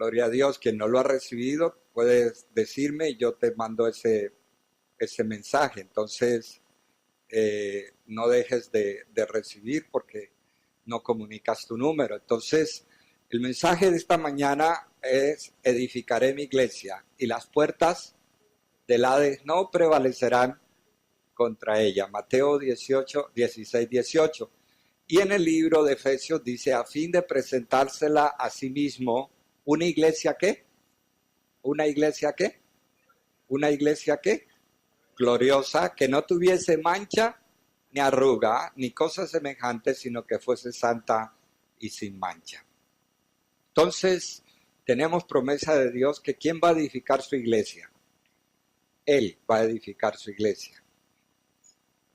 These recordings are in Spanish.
Gloria a Dios. Quien no lo ha recibido, puedes decirme y yo te mando ese mensaje. Entonces, no dejes de recibir porque no comunicas tu número. Entonces, el mensaje de esta mañana es: edificaré mi iglesia y las puertas del Hades no prevalecerán contra ella. Mateo 16, 18. Y en el libro de Efesios dice: a fin de presentársela a sí mismo, una iglesia ¿qué? ¿Una iglesia qué? ¿Una iglesia qué? Gloriosa, que no tuviese mancha, ni arruga, ni cosa semejante, sino que fuese santa y sin mancha. Entonces, tenemos promesa de Dios que ¿quién va a edificar su iglesia? Él va a edificar su iglesia.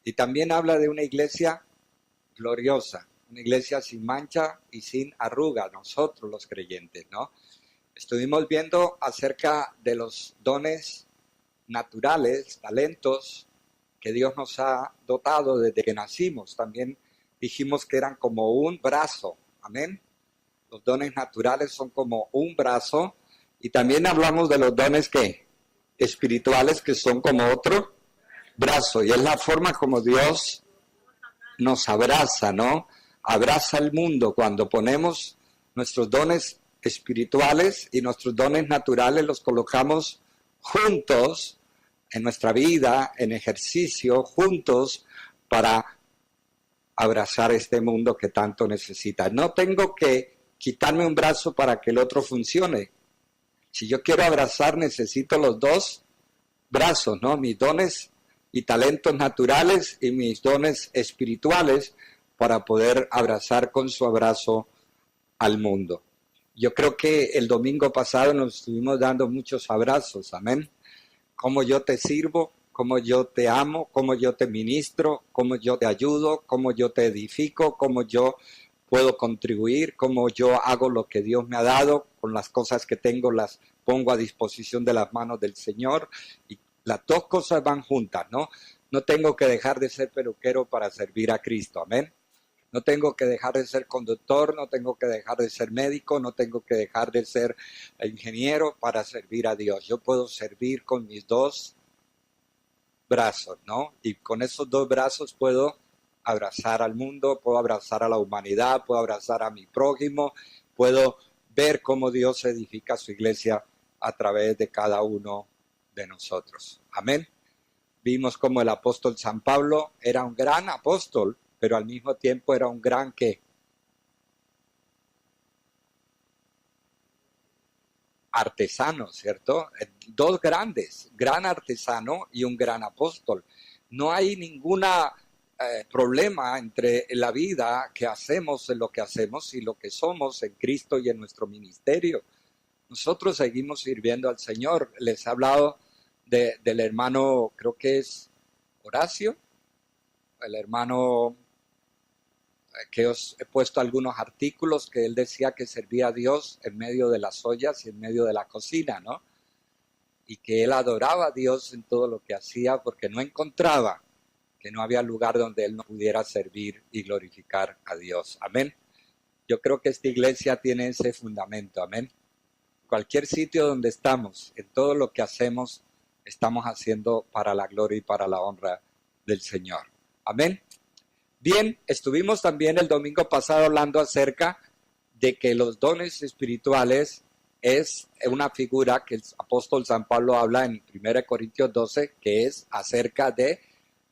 Y también habla de una iglesia gloriosa, una iglesia sin mancha y sin arruga, nosotros los creyentes, ¿no? Estuvimos viendo acerca de los dones naturales, talentos que Dios nos ha dotado desde que nacimos. También dijimos que eran como un brazo, amén. Los dones naturales son como un brazo, y también hablamos de los dones que espirituales, que son como otro brazo, y es la forma como Dios nos abraza, ¿no? Abraza al mundo cuando ponemos nuestros dones espirituales y nuestros dones naturales, los colocamos juntos en nuestra vida, en ejercicio, juntos para abrazar este mundo que tanto necesita. No tengo que quitarme un brazo para que el otro funcione. Si yo quiero abrazar, necesito los dos brazos, ¿no? Mis dones y talentos naturales y mis dones espirituales para poder abrazar con su abrazo al mundo. Yo creo que el domingo pasado nos estuvimos dando muchos abrazos, amén. Cómo yo te sirvo, cómo yo te amo, cómo yo te ministro, cómo yo te ayudo, cómo yo te edifico, cómo yo puedo contribuir, cómo yo hago lo que Dios me ha dado, con las cosas que tengo las pongo a disposición de las manos del Señor, y las dos cosas van juntas, ¿no? No tengo que dejar de ser peluquero para servir a Cristo, amén. No tengo que dejar de ser conductor, no tengo que dejar de ser médico, no tengo que dejar de ser ingeniero para servir a Dios. Yo puedo servir con mis dos brazos, ¿no? Y con esos dos brazos puedo abrazar al mundo, puedo abrazar a la humanidad, puedo abrazar a mi prójimo, puedo ver cómo Dios edifica su iglesia a través de cada uno de nosotros. Amén. Vimos como el apóstol San Pablo era un gran apóstol, pero al mismo tiempo era un gran ¿qué? Artesano, ¿cierto? Dos grandes, gran artesano y un gran apóstol. No hay ninguna problema entre la vida que hacemos en lo que hacemos y lo que somos en Cristo y en nuestro ministerio. Nosotros seguimos sirviendo al Señor. Les he hablado del hermano, creo que es Horacio, el hermano que os he puesto algunos artículos que él decía que servía a Dios en medio de las ollas y en medio de la cocina, ¿no? Y que él adoraba a Dios en todo lo que hacía porque no encontraba, que no había lugar donde él no pudiera servir y glorificar a Dios. Amén. Yo creo que esta iglesia tiene ese fundamento, amén. Cualquier sitio donde estamos, en todo lo que hacemos, estamos haciendo para la gloria y para la honra del Señor. Amén. Bien, estuvimos también el domingo pasado hablando acerca de que los dones espirituales es una figura que el apóstol San Pablo habla en 1 Corintios 12, que es acerca de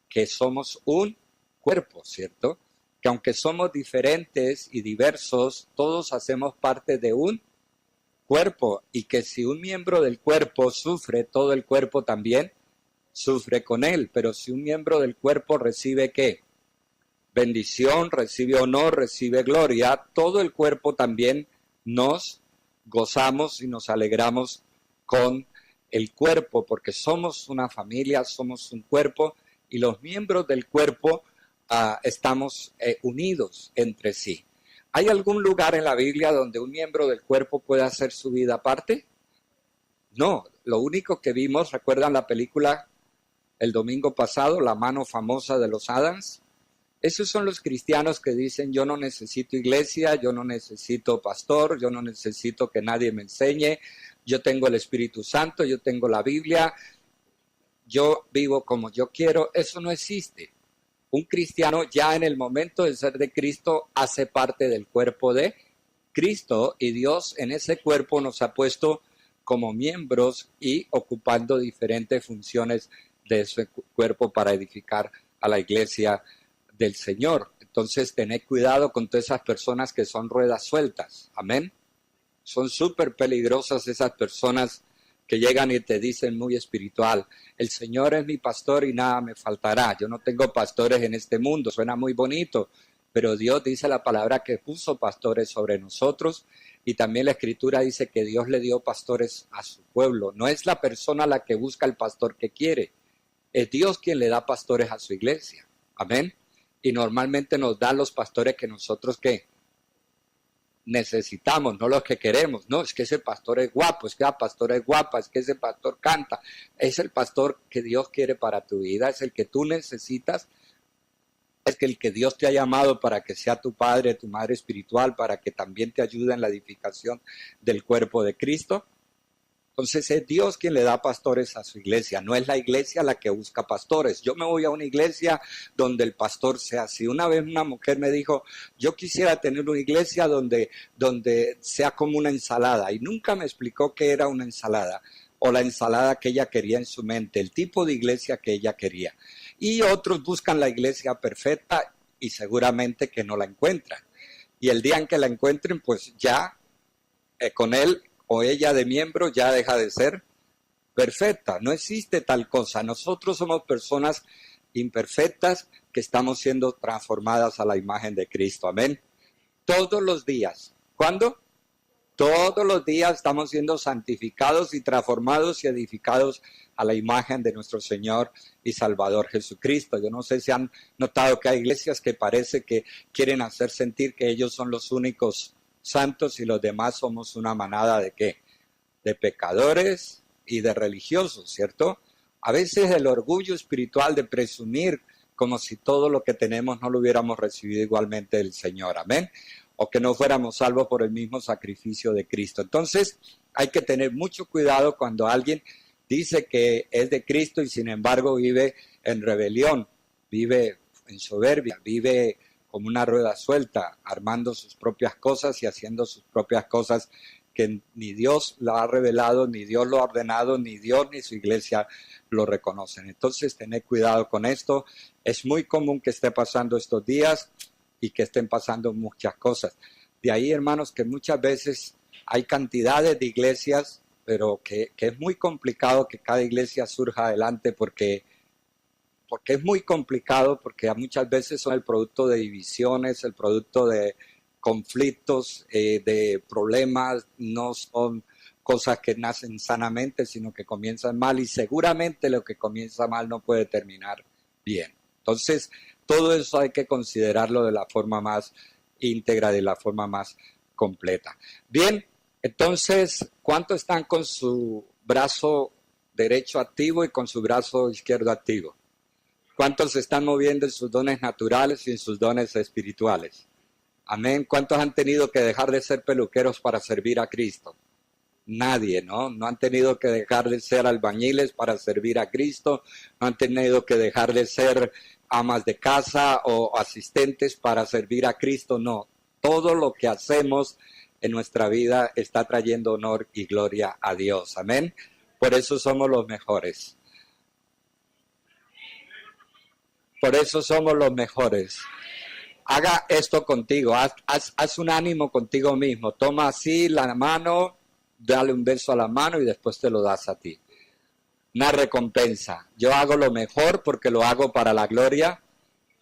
que somos un cuerpo, ¿cierto? Que aunque somos diferentes y diversos, todos hacemos parte de un cuerpo, y que si un miembro del cuerpo sufre, todo el cuerpo también sufre con él. Pero si un miembro del cuerpo recibe ¿qué? Bendición, recibe honor, recibe gloria, todo el cuerpo también nos gozamos y nos alegramos con el cuerpo, porque somos una familia, somos un cuerpo, y los miembros del cuerpo estamos unidos entre sí. ¿Hay algún lugar en la Biblia donde un miembro del cuerpo pueda hacer su vida aparte? No, lo único que vimos, ¿recuerdan la película el domingo pasado, La mano famosa de los Addams? Esos son los cristianos que dicen: yo no necesito iglesia, yo no necesito pastor, yo no necesito que nadie me enseñe, yo tengo el Espíritu Santo, yo tengo la Biblia, yo vivo como yo quiero. Eso no existe. Un cristiano ya en el momento de ser de Cristo hace parte del cuerpo de Cristo, y Dios en ese cuerpo nos ha puesto como miembros y ocupando diferentes funciones de ese cuerpo para edificar a la iglesia del Señor. Entonces, tened cuidado con todas esas personas que son ruedas sueltas. Amén. Son súper peligrosas esas personas que llegan y te dicen muy espiritual: el Señor es mi pastor y nada me faltará. Yo no tengo pastores en este mundo. Suena muy bonito, pero Dios dice la palabra que puso pastores sobre nosotros, y también la Escritura dice que Dios le dio pastores a su pueblo. No es la persona la que busca el pastor que quiere, es Dios quien le da pastores a su iglesia. Amén. Y normalmente nos da los pastores que nosotros ¿qué? Necesitamos, no los que queremos. No, es que ese pastor es guapo, es que la pastora es guapa, es que ese pastor canta. Es el pastor que Dios quiere para tu vida, es el que tú necesitas, es que el que Dios te ha llamado para que sea tu padre, tu madre espiritual, para que también te ayude en la edificación del cuerpo de Cristo. Entonces es Dios quien le da pastores a su iglesia, no es la iglesia la que busca pastores. Yo me voy a una iglesia donde el pastor sea así. Una vez una mujer me dijo: yo quisiera tener una iglesia donde sea como una ensalada, y nunca me explicó qué era una ensalada, o la ensalada que ella quería en su mente, el tipo de iglesia que ella quería. Y otros buscan la iglesia perfecta y seguramente que no la encuentran. Y el día en que la encuentren, pues ya con él o ella de miembro ya deja de ser perfecta. No existe tal cosa. Nosotros somos personas imperfectas que estamos siendo transformadas a la imagen de Cristo. Amén. Todos los días. ¿Cuándo? Todos los días estamos siendo santificados y transformados y edificados a la imagen de nuestro Señor y Salvador Jesucristo. Yo no sé si han notado que hay iglesias que parece que quieren hacer sentir que ellos son los únicos santos y los demás somos una manada de ¿qué? De pecadores y de religiosos, ¿cierto? A veces el orgullo espiritual de presumir como si todo lo que tenemos no lo hubiéramos recibido igualmente del Señor, amén, o que no fuéramos salvos por el mismo sacrificio de Cristo. Entonces hay que tener mucho cuidado cuando alguien dice que es de Cristo y sin embargo vive en rebelión, vive en soberbia, vive como una rueda suelta, armando sus propias cosas y haciendo sus propias cosas que ni Dios lo ha revelado, ni Dios lo ha ordenado, ni Dios ni su iglesia lo reconocen. Entonces, tened cuidado con esto. Es muy común que esté pasando estos días y que estén pasando muchas cosas. De ahí, hermanos, que muchas veces hay cantidades de iglesias, pero que es muy complicado que cada iglesia surja adelante porque es muy complicado, porque muchas veces son el producto de divisiones, el producto de conflictos, de problemas, no son cosas que nacen sanamente, sino que comienzan mal, y seguramente lo que comienza mal no puede terminar bien. Entonces, todo eso hay que considerarlo de la forma más íntegra, de la forma más completa. Bien, entonces, ¿cuántos están con su brazo derecho activo y con su brazo izquierdo activo? ¿Cuántos se están moviendo en sus dones naturales y en sus dones espirituales? Amén. ¿Cuántos han tenido que dejar de ser peluqueros para servir a Cristo? Nadie, ¿no? No han tenido que dejar de ser albañiles para servir a Cristo, no han tenido que dejar de ser amas de casa o asistentes para servir a Cristo, no. Todo lo que hacemos en nuestra vida está trayendo honor y gloria a Dios. Amén. Por eso somos los mejores. Por eso somos los mejores. Haga esto contigo, haz un ánimo contigo mismo. Toma así la mano, dale un beso a la mano y después te lo das a ti. Una recompensa. Yo hago lo mejor porque lo hago para la gloria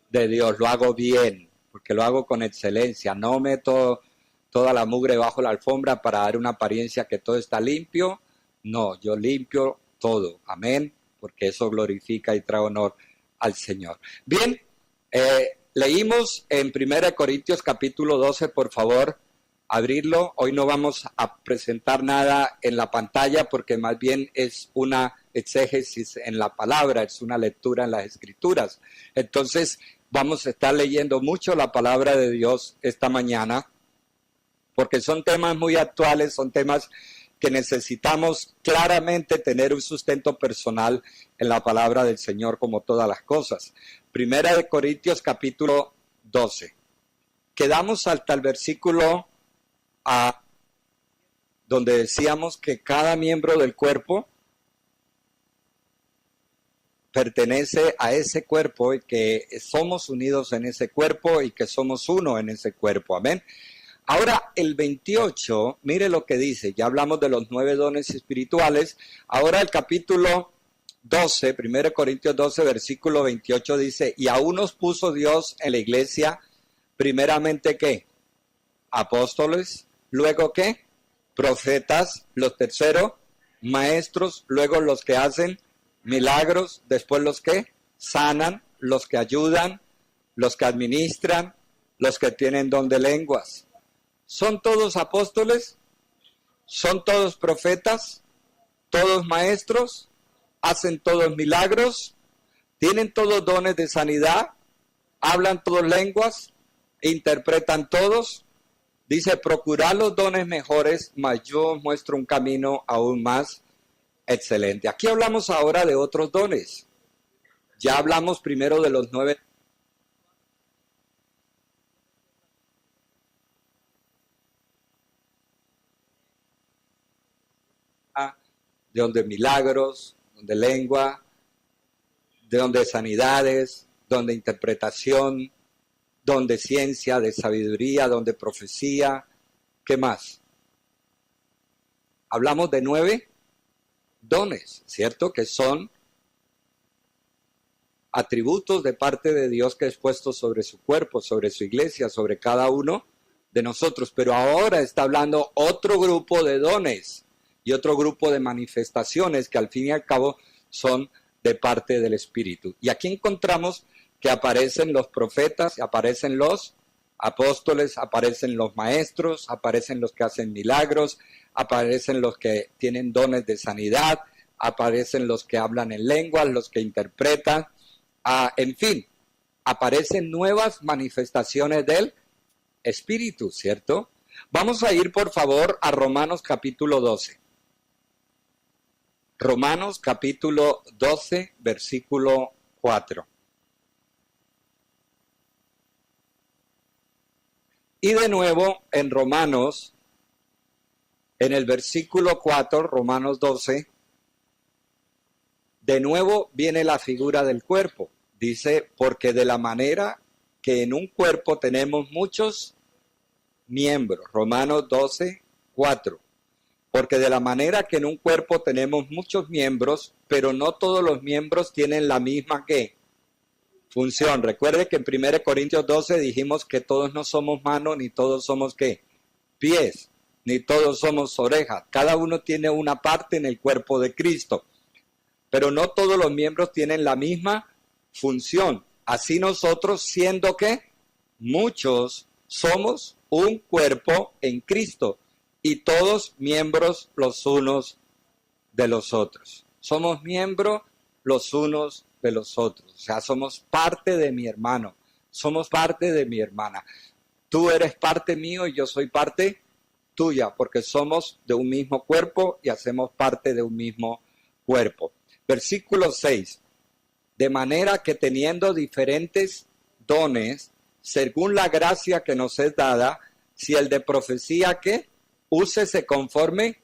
de Dios. Lo hago bien, porque lo hago con excelencia. No meto toda la mugre bajo la alfombra para dar una apariencia que todo está limpio. No, yo limpio todo. Amén, porque eso glorifica y trae honor al Señor. Bien, leímos en 1 Corintios capítulo 12, por favor, abrirlo. Hoy no vamos a presentar nada en la pantalla porque más bien es una exégesis en la palabra, es una lectura en las Escrituras. Entonces, Vamos a estar leyendo mucho la palabra de Dios esta mañana, porque son temas muy actuales, son temas que necesitamos claramente tener un sustento personal en la palabra del Señor como todas las cosas. Primera de Corintios capítulo 12. Quedamos hasta el versículo A, donde decíamos que cada miembro del cuerpo pertenece a ese cuerpo y que somos unidos en ese cuerpo y que somos uno en ese cuerpo. Amén. Ahora el 28, mire lo que dice, ya hablamos de los 9 dones espirituales, ahora el capítulo 12, 1 Corintios 12, versículo 28 dice, y aún nos puso Dios en la iglesia, primeramente ¿qué? Apóstoles, luego ¿qué? Profetas, los terceros, maestros, luego los que hacen milagros, después los que sanan, los que ayudan, los que administran, los que tienen don de lenguas. ¿Son todos apóstoles? ¿Son todos profetas? ¿Todos maestros? ¿Hacen todos milagros? ¿Tienen todos dones de sanidad? ¿Hablan todas lenguas? ¿Interpretan todos? Dice, procurad los dones mejores, mas yo os muestro un camino aún más excelente. Aquí hablamos ahora de otros dones. Ya hablamos primero de los 9. De don de milagros, don de lengua, de don de sanidades, don de interpretación, don de ciencia, de sabiduría, don de profecía. ¿Qué más? Hablamos de 9 dones, ¿cierto? Que son atributos de parte de Dios que es puesto sobre su cuerpo, sobre su iglesia, sobre cada uno de nosotros. Pero ahora está hablando otro grupo de dones y otro grupo de manifestaciones que al fin y al cabo son de parte del Espíritu. Y aquí encontramos que aparecen los profetas, aparecen los apóstoles, aparecen los maestros, aparecen los que hacen milagros, aparecen los que tienen dones de sanidad, aparecen los que hablan en lenguas, los que interpretan, en fin, aparecen nuevas manifestaciones del Espíritu, ¿cierto? Vamos a ir por favor a Romanos capítulo 12. Romanos capítulo 12, versículo 4. Y de nuevo en Romanos, en el versículo 4, Romanos 12, de nuevo viene la figura del cuerpo. Dice, porque de la manera que en un cuerpo tenemos muchos miembros. Romanos 12, 4. Porque de la manera que en un cuerpo tenemos muchos miembros, pero no todos los miembros tienen la misma ¿qué? Función. Recuerde que en 1 Corintios 12 dijimos que todos no somos manos, ni todos somos ¿qué? Pies, ni todos somos orejas. Cada uno tiene una parte en el cuerpo de Cristo, pero no todos los miembros tienen la misma función. Así nosotros, siendo que muchos, somos un cuerpo en Cristo y todos miembros los unos de los otros. Somos miembros los unos de los otros. O sea, somos parte de mi hermano, somos parte de mi hermana. Tú eres parte mío y yo soy parte tuya, porque somos de un mismo cuerpo y hacemos parte de un mismo cuerpo. Versículo 6. De manera que teniendo diferentes dones, según la gracia que nos es dada, si el de profecía que úsese conforme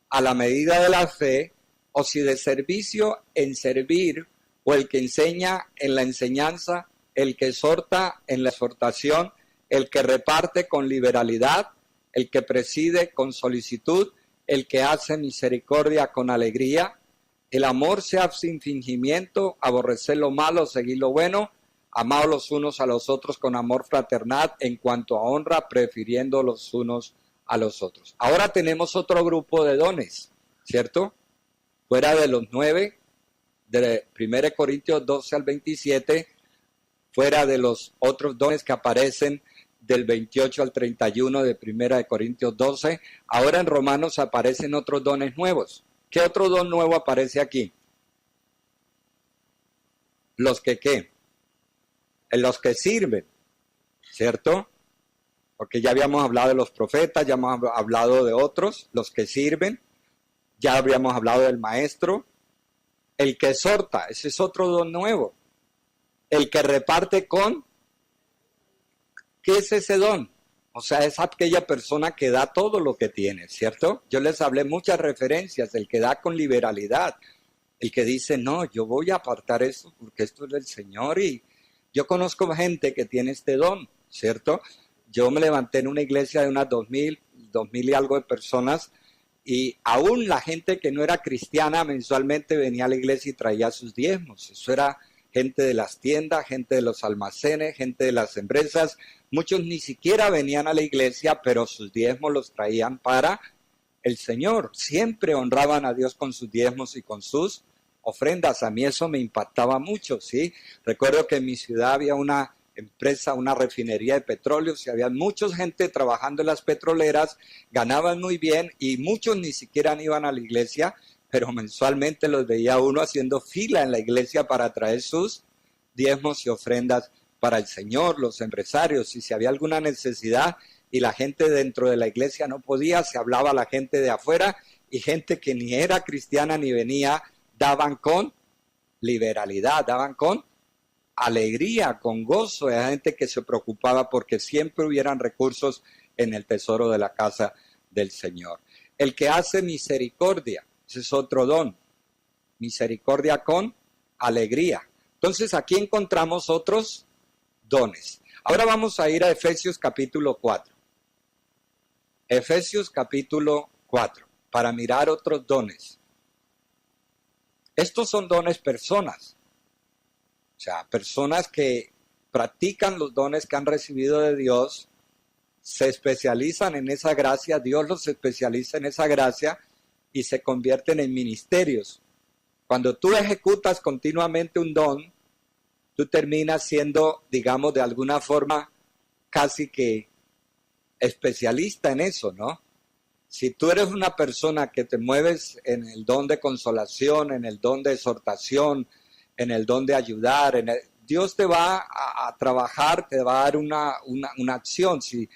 a la medida de la fe, o si de servicio en servir, o el que enseña en la enseñanza, el que exhorta en la exhortación, el que reparte con liberalidad, el que preside con solicitud, el que hace misericordia con alegría. El amor sea sin fingimiento, aborrecer lo malo, seguir lo bueno, amados los unos a los otros con amor fraternal, en cuanto a honra, prefiriendo los unos a los otros. Ahora tenemos otro grupo de dones, ¿cierto? Fuera de los 9, de 1 Corintios 12 al 27, fuera de los otros dones que aparecen del 28 al 31 de 1 Corintios 12, ahora en Romanos aparecen otros dones nuevos. ¿Qué otro don nuevo aparece aquí? Los que, ¿qué? En los que sirven, ¿cierto? Porque ya habíamos hablado de los profetas, ya hemos hablado de otros, los que sirven, ya habríamos hablado del maestro, el que exhorta, ese es otro don nuevo, el que reparte con, ¿qué es ese don? O sea, es aquella persona que da todo lo que tiene, ¿cierto? Yo les hablé muchas referencias, el que da con liberalidad, el que dice, no, yo voy a apartar esto porque esto es del Señor. Y yo conozco gente que tiene este don, ¿cierto? Yo me levanté en una iglesia de unas 2000 y algo de personas, y aún la gente que no era cristiana mensualmente venía a la iglesia y traía sus diezmos. Eso era gente de las tiendas, gente de los almacenes, gente de las empresas. Muchos ni siquiera venían a la iglesia, pero sus diezmos los traían para el Señor. Siempre honraban a Dios con sus diezmos y con sus ofrendas. A mí eso me impactaba mucho, ¿sí? Recuerdo que en mi ciudad había una empresa, una refinería de petróleo, y había mucha gente trabajando en las petroleras, ganaban muy bien y muchos ni siquiera iban a la iglesia, pero mensualmente los veía uno haciendo fila en la iglesia para traer sus diezmos y ofrendas para el Señor, los empresarios. Y si había alguna necesidad y la gente dentro de la iglesia no podía, se hablaba a la gente de afuera, y gente que ni era cristiana ni venía, daban con liberalidad, daban con alegría, con gozo. Era gente que se preocupaba porque siempre hubieran recursos en el tesoro de la casa del Señor. El que hace misericordia, ese es otro don, misericordia con alegría. Entonces aquí encontramos otros dones. Ahora vamos a ir a Efesios capítulo 4. Efesios capítulo 4, para mirar otros dones. Estos son dones personas. O sea, personas que practican los dones que han recibido de Dios, se especializan en esa gracia, Dios los especializa en esa gracia y se convierten en ministerios. Cuando tú ejecutas continuamente un don, tú terminas siendo, digamos, de alguna forma casi que especialista en eso, ¿no? Si tú eres una persona que te mueves en el don de consolación, en el don de exhortación, en el don de ayudar, Dios te va a trabajar, te va a dar una acción. Si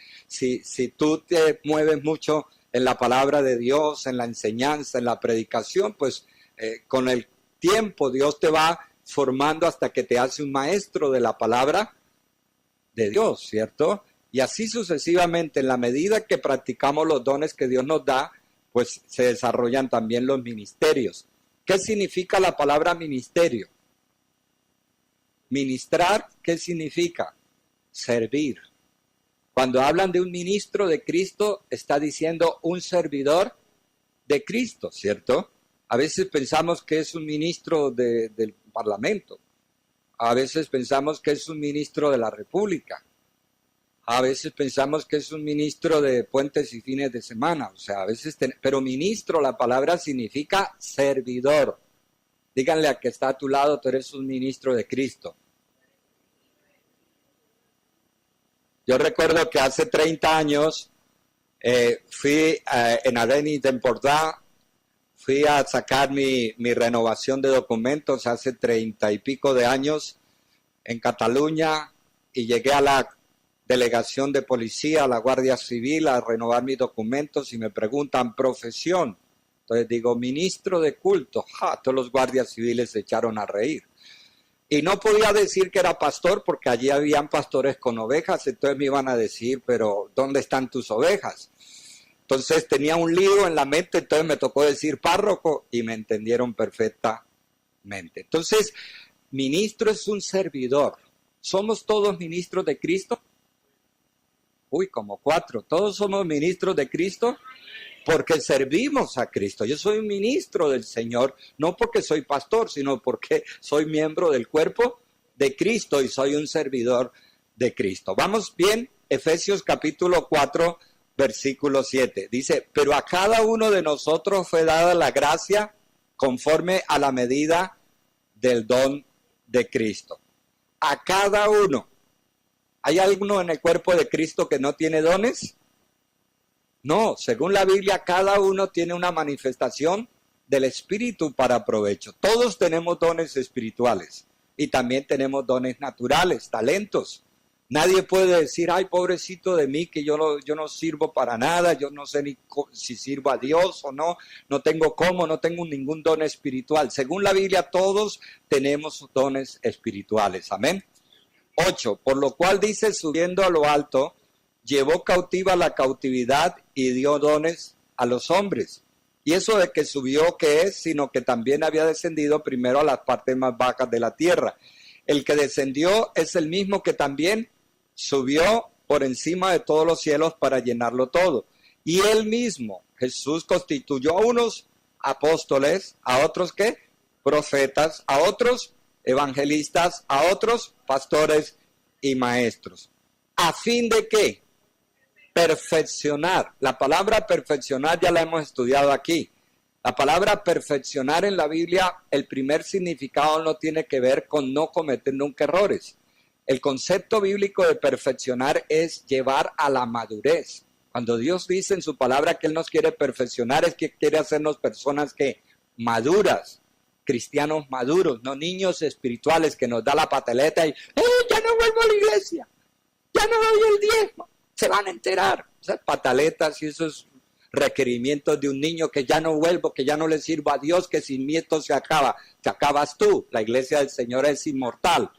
tú te mueves mucho en la palabra de Dios, en la enseñanza, en la predicación, pues con el tiempo Dios te va formando hasta que te hace un maestro de la palabra de Dios, ¿cierto? Y así sucesivamente, en la medida que practicamos los dones que Dios nos da, pues se desarrollan también los ministerios. ¿Qué significa la palabra ministerio? Ministrar, ¿qué significa? Servir. Cuando hablan de un ministro de Cristo, está diciendo un servidor de Cristo, ¿cierto? A veces pensamos que es un ministro del Parlamento. A veces pensamos que es un ministro de la República. A veces pensamos que es un ministro de puentes y fines de semana. O sea, a veces, pero ministro, la palabra significa servidor. Díganle a que está a tu lado, tú eres un ministro de Cristo. Yo recuerdo que hace 30 años fui en Adeni de Empordà, fui a sacar mi renovación de documentos hace 30 y pico de años en Cataluña, y llegué a la delegación de policía, a la Guardia Civil, a renovar mis documentos, y me preguntan profesión. Entonces digo, ministro de culto. ¡Ja! Todos los guardias civiles se echaron a reír. Y no podía decir que era pastor porque allí habían pastores con ovejas, entonces me iban a decir, pero ¿dónde están tus ovejas? Entonces tenía un lío en la mente, entonces me tocó decir párroco y me entendieron perfectamente. Entonces, ministro es un servidor. ¿Somos todos ministros de Cristo? Uy, como 4. ¿Todos somos ministros de Cristo? Porque servimos a Cristo. Yo soy un ministro del Señor, no porque soy pastor, sino porque soy miembro del cuerpo de Cristo y soy un servidor de Cristo. Vamos bien, Efesios capítulo 4, versículo 7. Dice, pero a cada uno de nosotros fue dada la gracia conforme a la medida del don de Cristo. A cada uno. ¿Hay alguno en el cuerpo de Cristo que no tiene dones? No, según la Biblia, cada uno tiene una manifestación del Espíritu para provecho. Todos tenemos dones espirituales. y también tenemos dones naturales, talentos. Nadie puede decir, ay, pobrecito de mí, que yo no sirvo para nada, yo no sé ni si sirvo a Dios o no, no tengo cómo, no tengo ningún don espiritual. Según la Biblia, todos tenemos dones espirituales. Amén. 8. Por lo cual dice, subiendo a lo alto, llevó cautiva la cautividad y dio dones a los hombres. Y eso de que subió, ¿qué es? Sino que también había descendido primero a las partes más bajas de la tierra. El que descendió es el mismo que también subió por encima de todos los cielos para llenarlo todo. Y él mismo, Jesús, constituyó a unos apóstoles, a otros ¿qué? Profetas, a otros evangelistas, a otros pastores y maestros. ¿A fin de qué? Perfeccionar. La palabra perfeccionar ya la hemos estudiado aquí. La palabra perfeccionar en la Biblia, el primer significado no tiene que ver con no cometer nunca errores. El concepto bíblico de perfeccionar es llevar a la madurez. Cuando Dios dice en su palabra que Él nos quiere perfeccionar, es que quiere hacernos personas que maduras, cristianos maduros, no niños espirituales que nos da la pataleta y ya no vuelvo a la iglesia, ya no doy el diezmo, se van a enterar. Esas pataletas y esos requerimientos de un niño que ya no vuelvo, que ya no le sirvo a Dios, que sin mí esto se acaba, te acabas tú. La iglesia del Señor es inmortal.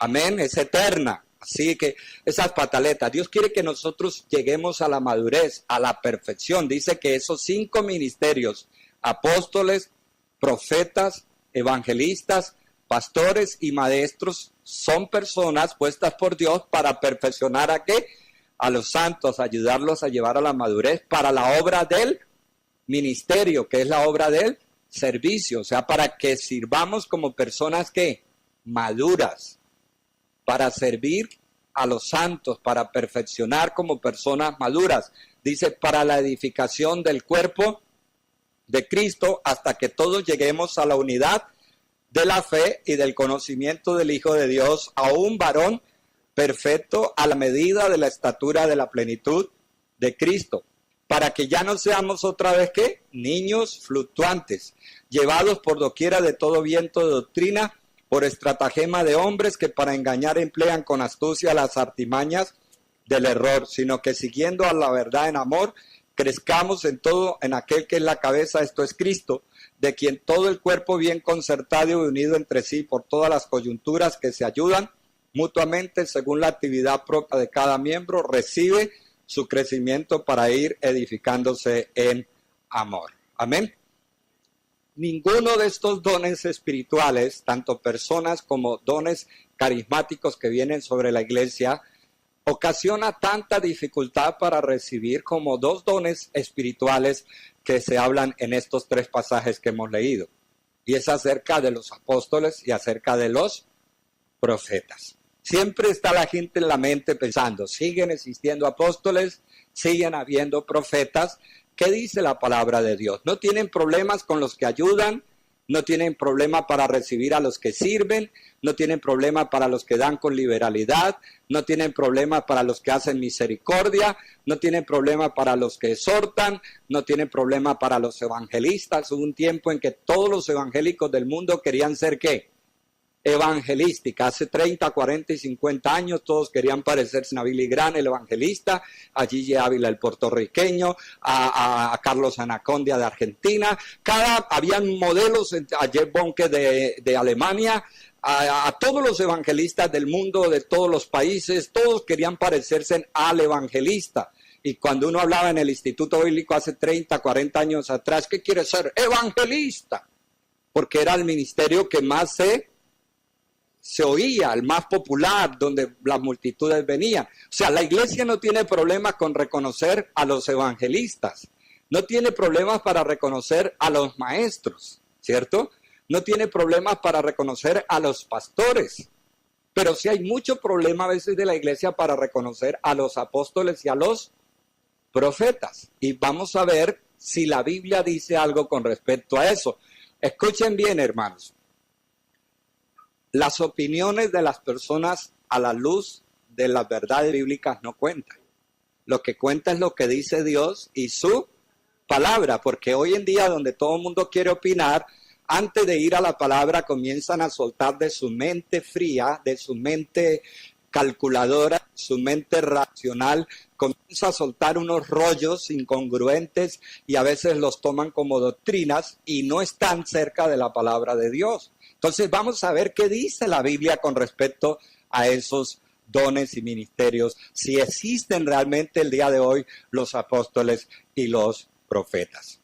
Amén, es eterna. Así que esas pataletas, Dios quiere que nosotros lleguemos a la madurez, a la perfección. Dice que esos 5 ministerios, apóstoles, profetas, evangelistas, pastores y maestros, son personas puestas por Dios para perfeccionar ¿a qué? A los santos, ayudarlos a llevar a la madurez para la obra del ministerio, que es la obra del servicio. O sea, para que sirvamos como personas que maduras, para servir a los santos, para perfeccionar como personas maduras. Dice, para la edificación del cuerpo de Cristo, hasta que todos lleguemos a la unidad de la fe y del conocimiento del Hijo de Dios, a un varón perfecto a la medida de la estatura de la plenitud de Cristo, para que ya no seamos otra vez ¿qué? Niños fluctuantes, llevados por doquiera de todo viento de doctrina, por estratagema de hombres que para engañar emplean con astucia las artimañas del error, sino que siguiendo a la verdad en amor, crezcamos en todo en aquel que es la cabeza, esto es Cristo, de quien todo el cuerpo bien concertado y unido entre sí por todas las coyunturas que se ayudan mutuamente según la actividad propia de cada miembro, recibe su crecimiento para ir edificándose en amor. Amén. Ninguno de estos dones espirituales, tanto personas como dones carismáticos que vienen sobre la iglesia, ocasiona tanta dificultad para recibir como 2 dones espirituales que se hablan en estos 3 pasajes que hemos leído. Y es acerca de los apóstoles y acerca de los profetas. Siempre está la gente en la mente pensando, siguen existiendo apóstoles, siguen habiendo profetas. ¿Qué dice la palabra de Dios? No tienen problemas con los que ayudan, no tienen problema para recibir a los que sirven, no tienen problema para los que dan con liberalidad, no tienen problema para los que hacen misericordia, no tienen problema para los que exhortan, no tienen problema para los evangelistas. Hubo un tiempo en que todos los evangélicos del mundo querían ser ¿qué? Evangelística. Hace 30, 40 y 50 años todos querían parecerse a Billy Graham, el evangelista, a Gigi Ávila, el puertorriqueño, a Carlos Anacondia de Argentina. Habían modelos, a Jeff Bonke de Alemania, a todos los evangelistas del mundo, de todos los países, todos querían parecerse al evangelista. Y cuando uno hablaba en el Instituto Bíblico hace 30, 40 años atrás, ¿qué quiere ser? Evangelista. Porque era el ministerio que más se oía, el más popular, donde las multitudes venían. O sea, la iglesia no tiene problemas con reconocer a los evangelistas, no tiene problemas para reconocer a los maestros, ¿cierto? No tiene problemas para reconocer a los pastores, pero sí hay mucho problema a veces de la iglesia para reconocer a los apóstoles y a los profetas. Y vamos a ver si la Biblia dice algo con respecto a eso. Escuchen bien, hermanos. Las opiniones de las personas a la luz de las verdades bíblicas no cuentan. Lo que cuenta es lo que dice Dios y su palabra, porque hoy en día donde todo el mundo quiere opinar, antes de ir a la palabra comienzan a soltar de su mente fría, de su mente calculadora, su mente racional, comienza a soltar unos rollos incongruentes y a veces los toman como doctrinas y no están cerca de la palabra de Dios. Entonces vamos a ver qué dice la Biblia con respecto a esos dones y ministerios, si existen realmente el día de hoy los apóstoles y los profetas.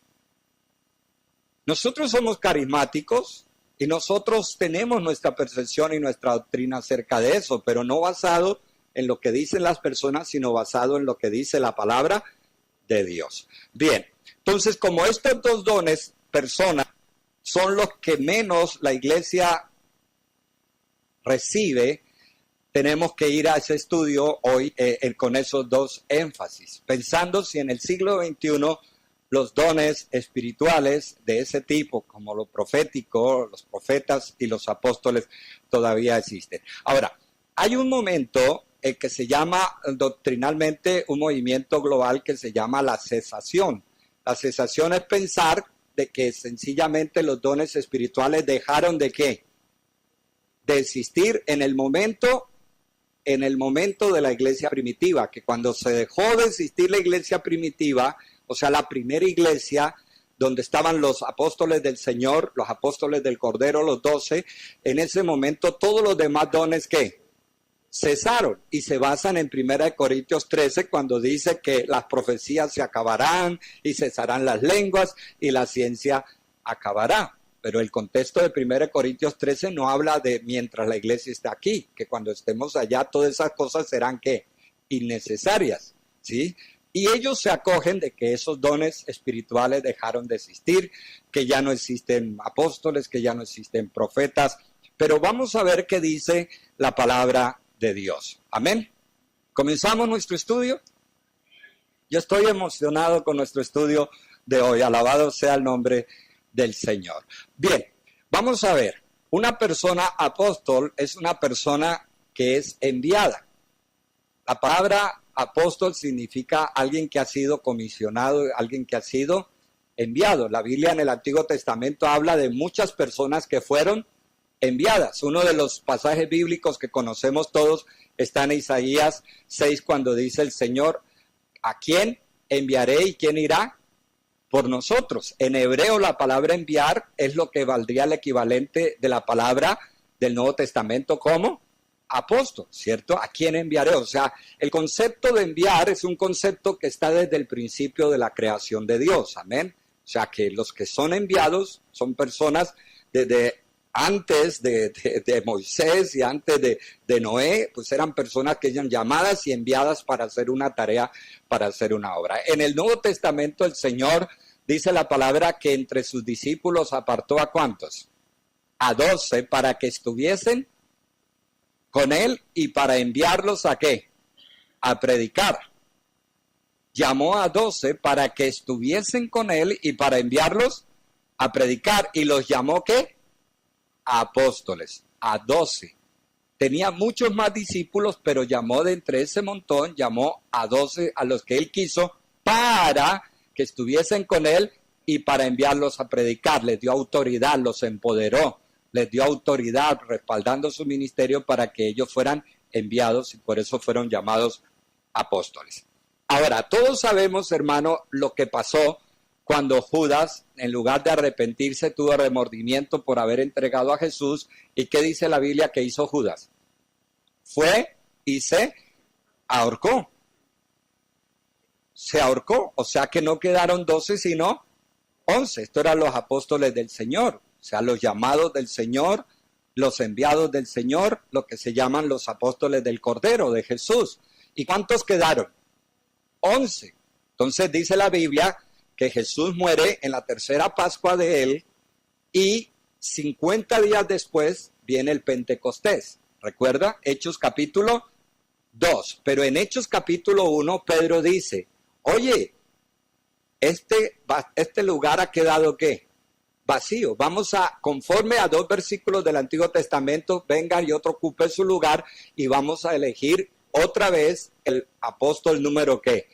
Nosotros somos carismáticos y nosotros tenemos nuestra percepción y nuestra doctrina acerca de eso, pero no basado en lo que dicen las personas, sino basado en lo que dice la palabra de Dios. Bien, entonces como estos dos dones, personas, son los que menos la iglesia recibe, tenemos que ir a ese estudio hoy con esos dos énfasis, pensando si en el siglo XXI los dones espirituales de ese tipo, como lo profético, los profetas y los apóstoles, todavía existen. Ahora, hay un momento que se llama doctrinalmente un movimiento global que se llama la cesación. La cesación es pensar de que sencillamente los dones espirituales dejaron de ¿qué? De existir en el momento de la iglesia primitiva, que cuando se dejó de existir la iglesia primitiva, o sea, la primera iglesia donde estaban los apóstoles del Señor, los apóstoles del Cordero, los 12, en ese momento todos los demás dones ¿qué? Cesaron y se basan en 1 Corintios 13 cuando dice que las profecías se acabarán y cesarán las lenguas y la ciencia acabará. Pero el contexto de 1 Corintios 13 no habla de mientras la iglesia está aquí, que cuando estemos allá todas esas cosas serán ¿qué? Innecesarias, ¿sí? Y ellos se acogen de que esos dones espirituales dejaron de existir, que ya no existen apóstoles, que ya no existen profetas. Pero vamos a ver qué dice la palabra de Dios. Amén. ¿Comenzamos nuestro estudio? Yo estoy emocionado con nuestro estudio de hoy. Alabado sea el nombre del Señor. Bien, vamos a ver. Una persona apóstol es una persona que es enviada. La palabra apóstol significa alguien que ha sido comisionado, alguien que ha sido enviado. La Biblia en el Antiguo Testamento habla de muchas personas que fueron enviadas. Uno de los pasajes bíblicos que conocemos todos está en Isaías 6 cuando dice el Señor, ¿a quién enviaré y quién irá por nosotros? En hebreo la palabra enviar es lo que valdría el equivalente de la palabra del Nuevo Testamento como apóstol, ¿cierto? ¿A quién enviaré? O sea, el concepto de enviar es un concepto que está desde el principio de la creación de Dios, amén. O sea, que los que son enviados son personas desde antes de Moisés y antes de Noé, pues eran personas que eran llamadas y enviadas para hacer una tarea, para hacer una obra. En el Nuevo Testamento el Señor dice la palabra que entre sus discípulos apartó ¿a cuántos? A 12 para que estuviesen con él y para enviarlos ¿a qué? A predicar. Llamó a 12 para que estuviesen con él y para enviarlos a predicar. ¿Y los llamó qué? A apóstoles, a 12. Tenía muchos más discípulos, pero llamó de entre ese montón, llamó a 12 a los que él quiso para que estuviesen con él y para enviarlos a predicar. Les dio autoridad, los empoderó. Les dio autoridad respaldando su ministerio para que ellos fueran enviados y por eso fueron llamados apóstoles. Ahora, todos sabemos, hermano, lo que pasó cuando Judas, en lugar de arrepentirse, tuvo remordimiento por haber entregado a Jesús. ¿Y qué dice la Biblia que hizo Judas? Fue y se ahorcó. Se ahorcó, o sea que no quedaron 12, sino 11. Estos eran los apóstoles del Señor. O sea, los llamados del Señor, los enviados del Señor, lo que se llaman los apóstoles del Cordero, de Jesús. ¿Y cuántos quedaron? 11. Entonces dice la Biblia que Jesús muere en la tercera Pascua de él y 50 días después viene el Pentecostés. ¿Recuerda? Hechos capítulo 2. Pero en Hechos capítulo 1 Pedro dice, oye, este lugar ha quedado ¿qué? Vacío. Vamos a, conforme a 2 versículos del Antiguo Testamento, vengan y otro ocupe su lugar y vamos a elegir otra vez el apóstol número ¿qué?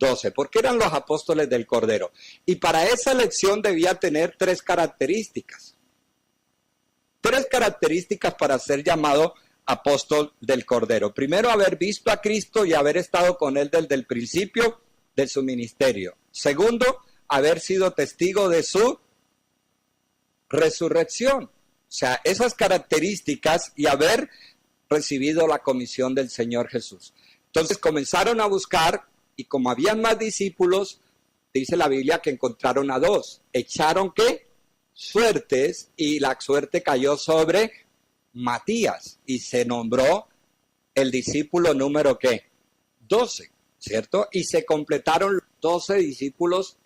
12, porque eran los apóstoles del Cordero. Y para esa elección debía tener tres características. Tres características para ser llamado apóstol del Cordero. Primero, haber visto a Cristo y haber estado con él desde el principio de su ministerio. Segundo, haber sido testigo de su resurrección. O sea, esas características y haber recibido la comisión del Señor Jesús. Entonces comenzaron a buscar y como habían más discípulos, dice la Biblia que encontraron a dos. Echaron ¿qué? Suertes y la suerte cayó sobre Matías y se nombró el discípulo número ¿qué? 12, ¿cierto? Y se completaron los 12 discípulos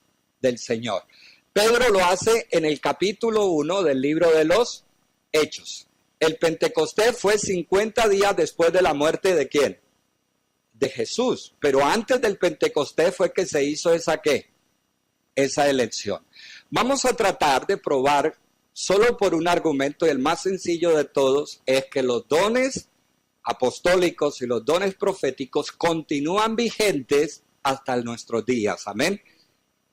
del Señor. Pedro lo hace en el capítulo 1 del libro de los Hechos. El Pentecostés fue 50 días después de la muerte ¿de quién? De Jesús. Pero antes del Pentecostés fue que se hizo esa ¿qué? Esa elección. Vamos a tratar de probar solo por un argumento, y el más sencillo de todos es que los dones apostólicos y los dones proféticos continúan vigentes hasta nuestros días. Amén.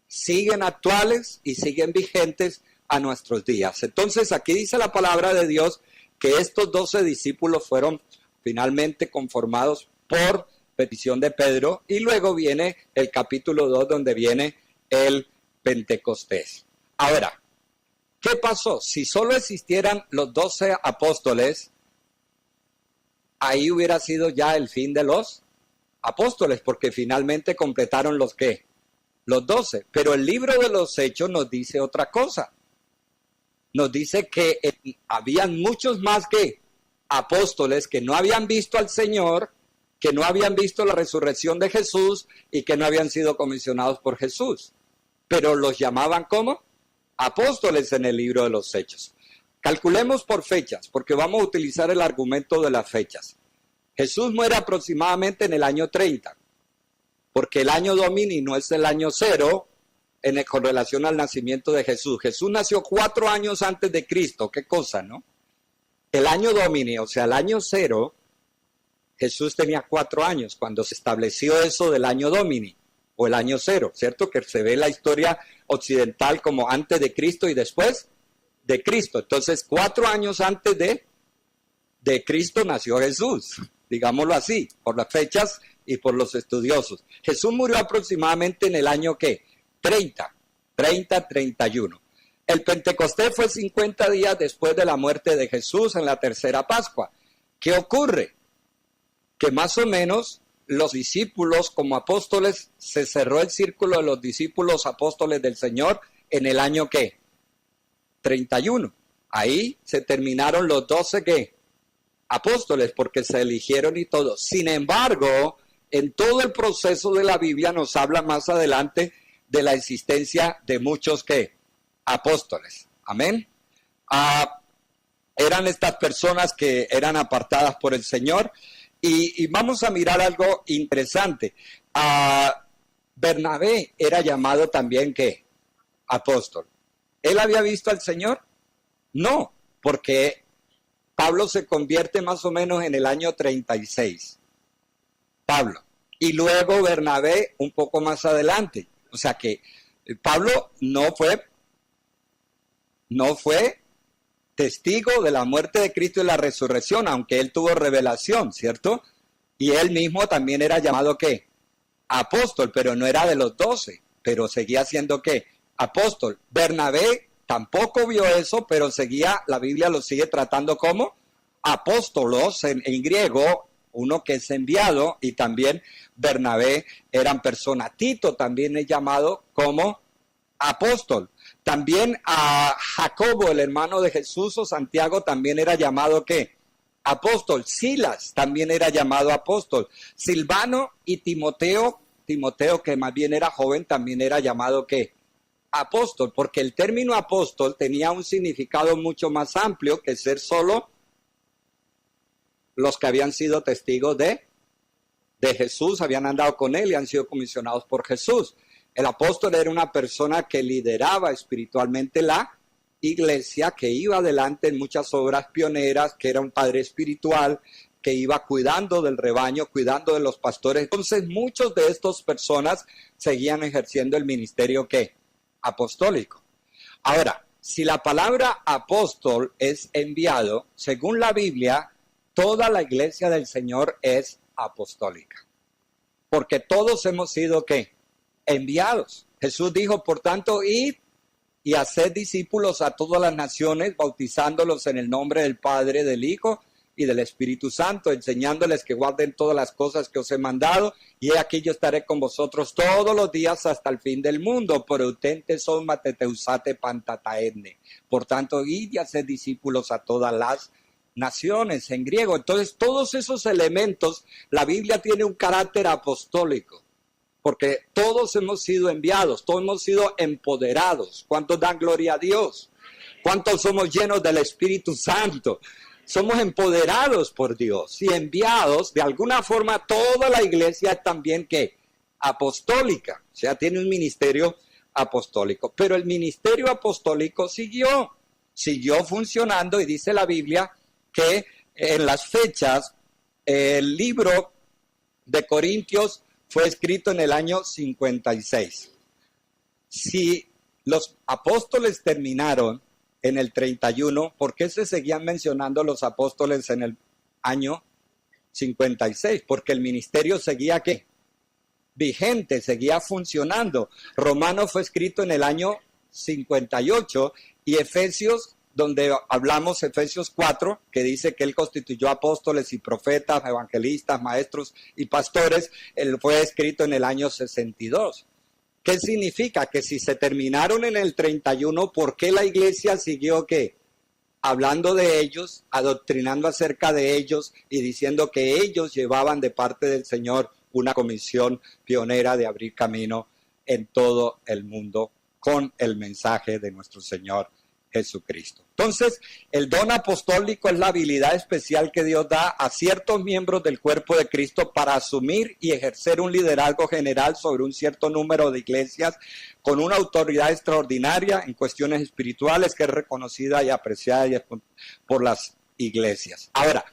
Siguen actuales y siguen vigentes a nuestros días. Entonces aquí dice la palabra de Dios que estos 12 discípulos fueron finalmente conformados por petición de Pedro y luego viene el capítulo 2 donde viene el Pentecostés. Ahora, ¿qué pasó? Si solo existieran los 12 apóstoles, ahí hubiera sido ya el fin de los apóstoles, porque finalmente completaron los ¿qué? Los 12. Pero el libro de los Hechos nos dice otra cosa. Nos dice que habían muchos más que apóstoles que no habían visto al Señor, que no habían visto la resurrección de Jesús y que no habían sido comisionados por Jesús. Pero los llamaban ¿cómo? Apóstoles en el libro de los Hechos. Calculemos por fechas, porque vamos a utilizar el argumento de las fechas. Jesús muere aproximadamente en el año 30, porque el año Domini no es el año 0 con relación al nacimiento de Jesús. Jesús nació 4 años antes de Cristo, qué cosa, ¿no? El año Domini, o sea, el año 0, Jesús tenía 4 años cuando se estableció eso del año Domini, o el año 0, ¿cierto? Que se ve la historia occidental como antes de Cristo y después de Cristo. Entonces, 4 años antes de Cristo nació Jesús, digámoslo así, por las fechas y por los estudiosos. Jesús murió aproximadamente en el año ¿qué? 31. El Pentecostés fue 50 días después de la muerte de Jesús en la tercera Pascua. ¿Qué ocurre? Que más o menos los discípulos como apóstoles, se cerró el círculo de los discípulos apóstoles del Señor en el año ¿qué? 31. Ahí se terminaron los 12 ¿qué? Apóstoles porque se eligieron y todo. Sin embargo, en todo el proceso de la Biblia nos habla más adelante de la existencia de muchos ¿qué? Apóstoles. Amén. Eran estas personas que eran apartadas por el Señor. Y vamos a mirar algo interesante. Bernabé era llamado también ¿qué? Apóstol. ¿Él había visto al Señor? No, porque Pablo se convierte más o menos en el año 36. Pablo. Y luego Bernabé un poco más adelante. O sea que Pablo no fue testigo de la muerte de Cristo y la resurrección, aunque él tuvo revelación, ¿cierto? Y él mismo también era llamado ¿qué? Apóstol, pero no era de los 12, pero seguía siendo ¿qué? Apóstol. Bernabé tampoco vio eso, pero la Biblia lo sigue tratando como apóstolos en griego, uno que es enviado, y también Bernabé eran personas. Tito también es llamado como apóstol. También a Jacobo, el hermano de Jesús, o Santiago, también era llamado ¿qué? Apóstol. Silas también era llamado apóstol. Silvano y Timoteo, que más bien era joven, también era llamado ¿qué? Apóstol, porque el término apóstol tenía un significado mucho más amplio que ser solo los que habían sido testigos de Jesús, habían andado con él y han sido comisionados por Jesús. El apóstol era una persona que lideraba espiritualmente la iglesia, que iba adelante en muchas obras pioneras, que era un padre espiritual, que iba cuidando del rebaño, cuidando de los pastores. Entonces muchos de estas personas seguían ejerciendo el ministerio ¿qué? Apostólico. Ahora, si la palabra apóstol es enviado, según la Biblia, toda la iglesia del Señor es apostólica. Porque todos hemos sido ¿qué? Enviados. Jesús dijo, por tanto, id y haced discípulos a todas las naciones, bautizándolos en el nombre del Padre, del Hijo y del Espíritu Santo, enseñándoles que guarden todas las cosas que os he mandado, y he aquí yo estaré con vosotros todos los días hasta el fin del mundo. Proutente son mateteusate pantataene. Por tanto, id y haced discípulos a todas las naciones, en griego. Entonces, todos esos elementos, la Biblia tiene un carácter apostólico, porque todos hemos sido enviados, todos hemos sido empoderados. ¿Cuántos dan gloria a Dios? ¿Cuántos somos llenos del Espíritu Santo? Somos empoderados por Dios y enviados. De alguna forma, toda la iglesia es también ¿qué? Apostólica, o sea, tiene un ministerio apostólico. Pero el ministerio apostólico siguió funcionando, y dice la Biblia que en las fechas el libro de Corintios fue escrito en el año 56. Si los apóstoles terminaron en el 31, ¿por qué se seguían mencionando los apóstoles en el año 56? Porque el ministerio seguía ¿qué? Vigente, seguía funcionando. Romanos fue escrito en el año 58 y Efesios, donde hablamos Efesios 4, que dice que él constituyó apóstoles y profetas, evangelistas, maestros y pastores, él fue escrito en el año 62. ¿Qué significa? Que si se terminaron en el 31, ¿por qué la iglesia siguió qué? Hablando de ellos, adoctrinando acerca de ellos y diciendo que ellos llevaban de parte del Señor una comisión pionera de abrir camino en todo el mundo con el mensaje de nuestro Señor Jesucristo. Entonces, el don apostólico es la habilidad especial que Dios da a ciertos miembros del cuerpo de Cristo para asumir y ejercer un liderazgo general sobre un cierto número de iglesias con una autoridad extraordinaria en cuestiones espirituales que es reconocida y apreciada por las iglesias. Ahora,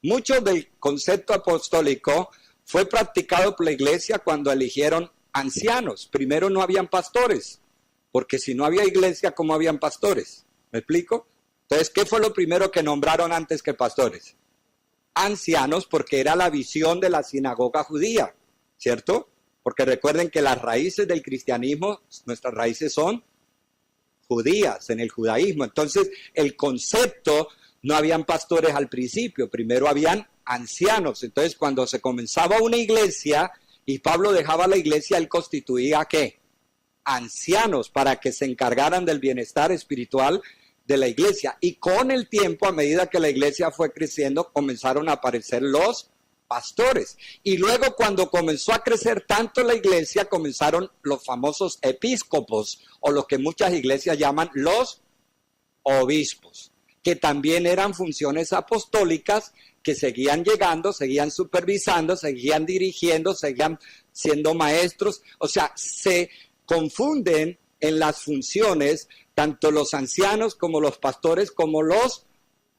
mucho del concepto apostólico fue practicado por la iglesia cuando eligieron ancianos. Primero no habían pastores, porque si no había iglesia, ¿cómo habían pastores? ¿Me explico? Entonces, ¿qué fue lo primero que nombraron antes que pastores? Ancianos, porque era la visión de la sinagoga judía, ¿cierto? Porque recuerden que las raíces del cristianismo, nuestras raíces son judías, en el judaísmo. Entonces, el concepto, no habían pastores al principio, primero habían ancianos. Entonces, cuando se comenzaba una iglesia y Pablo dejaba la iglesia, él constituía ¿qué? Ancianos, para que se encargaran del bienestar espiritual de la iglesia. Y con el tiempo, a medida que la iglesia fue creciendo, comenzaron a aparecer los pastores. Y luego, cuando comenzó a crecer tanto la iglesia, comenzaron los famosos episcopos, o lo que muchas iglesias llaman los obispos, que también eran funciones apostólicas que seguían llegando, seguían supervisando, seguían dirigiendo, seguían siendo maestros. O sea, se confunden en las funciones tanto los ancianos como los pastores como los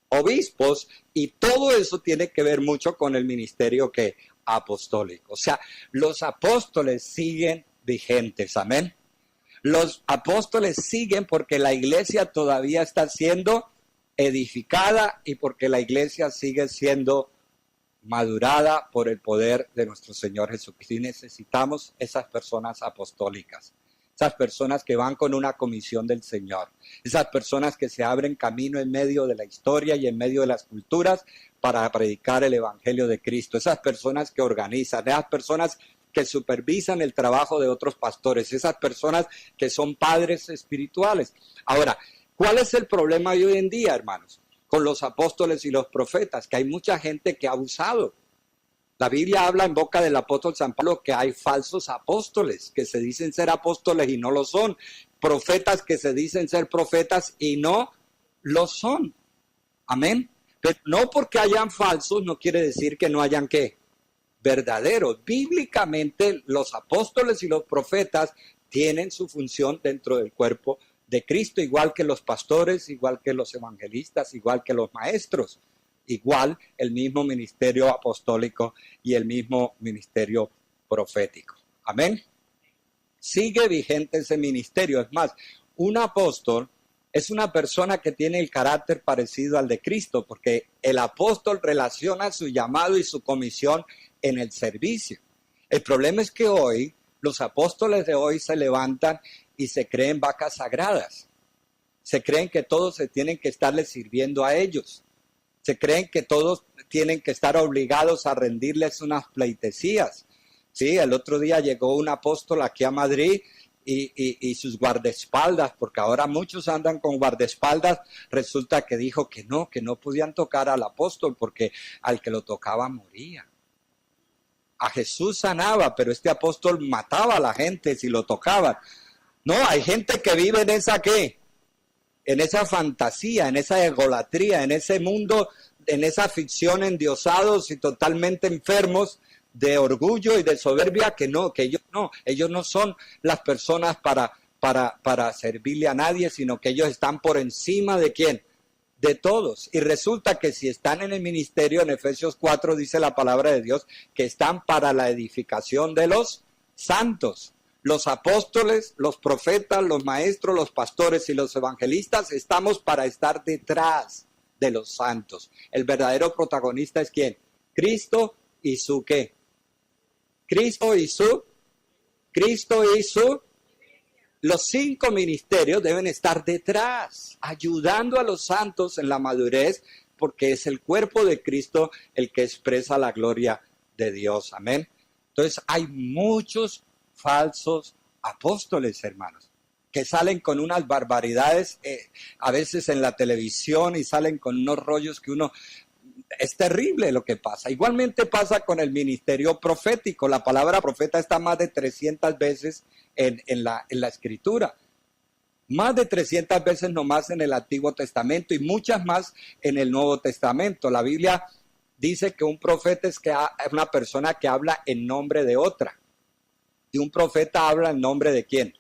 obispos, y todo eso tiene que ver mucho con el ministerio que apostólico. O sea, los apóstoles siguen vigentes, amén. Los apóstoles siguen porque la iglesia todavía está siendo edificada y porque la iglesia sigue siendo madurada por el poder de nuestro Señor Jesucristo. Y necesitamos esas personas apostólicas, esas personas que van con una comisión del Señor, esas personas que se abren camino en medio de la historia y en medio de las culturas para predicar el Evangelio de Cristo, esas personas que organizan, esas personas que supervisan el trabajo de otros pastores, esas personas que son padres espirituales. Ahora, ¿cuál es el problema hoy en día, hermanos, con los apóstoles y los profetas? Que hay mucha gente que ha abusado. La Biblia habla en boca del apóstol San Pablo que hay falsos apóstoles que se dicen ser apóstoles y no lo son. Profetas que se dicen ser profetas y no lo son. Amén. Pero no porque hayan falsos no quiere decir que no hayan ¿qué? Verdaderos. Bíblicamente los apóstoles y los profetas tienen su función dentro del cuerpo de Cristo, igual que los pastores, igual que los evangelistas, igual que los maestros. igual el mismo ministerio apostólico y el mismo ministerio profético. Amén. Sigue vigente ese ministerio. Es más, un apóstol es una persona que tiene el carácter parecido al de Cristo, porque el apóstol relaciona su llamado y su comisión en el servicio. El problema es que hoy, los apóstoles de hoy se levantan y se creen vacas sagradas. Se creen que todos se tienen que estarles sirviendo a ellos. Se creen que todos tienen que estar obligados a rendirles unas pleitesías. Sí, el otro día llegó un apóstol aquí a Madrid y sus guardaespaldas, porque ahora muchos andan con guardaespaldas, resulta que dijo que no podían tocar al apóstol porque al que lo tocaba moría. A Jesús sanaba, pero este apóstol mataba a la gente si lo tocaban. No, hay gente que vive en esa ¿qué? En esa fantasía, en esa egolatría, en ese mundo, en esa ficción endiosados y totalmente enfermos de orgullo y de soberbia, que ellos no son las personas para servirle a nadie, sino que ellos están por encima de ¿quién? De todos. Y resulta que si están en el ministerio, en Efesios 4 dice la palabra de Dios, que están para la edificación de los santos. Los apóstoles, los profetas, los maestros, los pastores y los evangelistas estamos para estar detrás de los santos. El verdadero protagonista es ¿quién? Cristo y su ¿qué? Cristo y su. Los 5 ministerios deben estar detrás, ayudando a los santos en la madurez, porque es el cuerpo de Cristo el que expresa la gloria de Dios. Amén. Entonces hay muchos falsos apóstoles, hermanos, que salen con unas barbaridades, a veces en la televisión, y salen con unos rollos que uno... Es terrible lo que pasa. Igualmente pasa con el ministerio profético. La palabra profeta está más de 300 veces en la escritura. Más de 300 veces nomás en el Antiguo Testamento y muchas más en el Nuevo Testamento. La Biblia dice que un profeta es una persona que habla en nombre de otra. Y un profeta habla en nombre de ¿quién?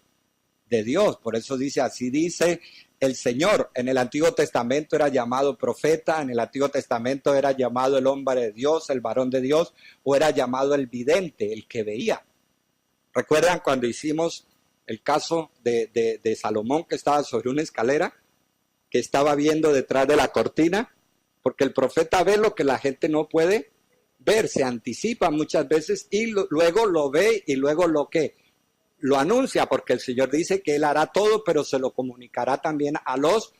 De Dios. Por eso dice, así dice el Señor. En el Antiguo Testamento era llamado profeta, en el Antiguo Testamento era llamado el hombre de Dios, el varón de Dios, o era llamado el vidente, el que veía. ¿Recuerdan cuando hicimos el caso de Salomón, que estaba sobre una escalera, que estaba viendo detrás de la cortina? Porque el profeta ve lo que la gente no puede ver, se anticipa muchas veces y luego lo ve y luego lo anuncia, porque el Señor dice que Él hará todo, pero se lo comunicará también a los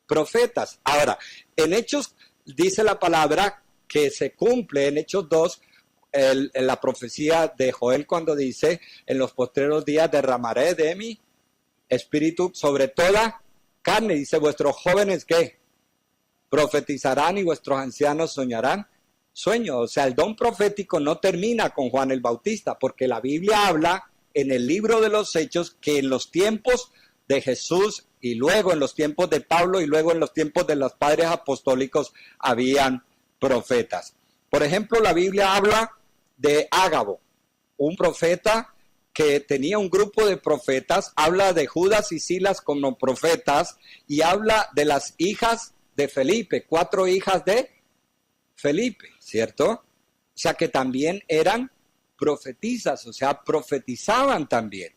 profetas. Ahora, en Hechos dice la palabra que se cumple, en Hechos 2, en la profecía de Joel cuando dice, en los postreros días derramaré de mi espíritu sobre toda carne. Dice, vuestros jóvenes, ¿qué? Profetizarán y vuestros ancianos soñarán sueños. O sea, el don profético no termina con Juan el Bautista, porque la Biblia habla en el libro de los Hechos que en los tiempos de Jesús y luego en los tiempos de Pablo y luego en los tiempos de los padres apostólicos habían profetas. Por ejemplo, la Biblia habla de Ágabo, un profeta que tenía un grupo de profetas, habla de Judas y Silas como profetas y habla de las hijas de Felipe, 4 hijas de Felipe, ¿cierto? O sea que también eran profetizas, o sea, profetizaban también.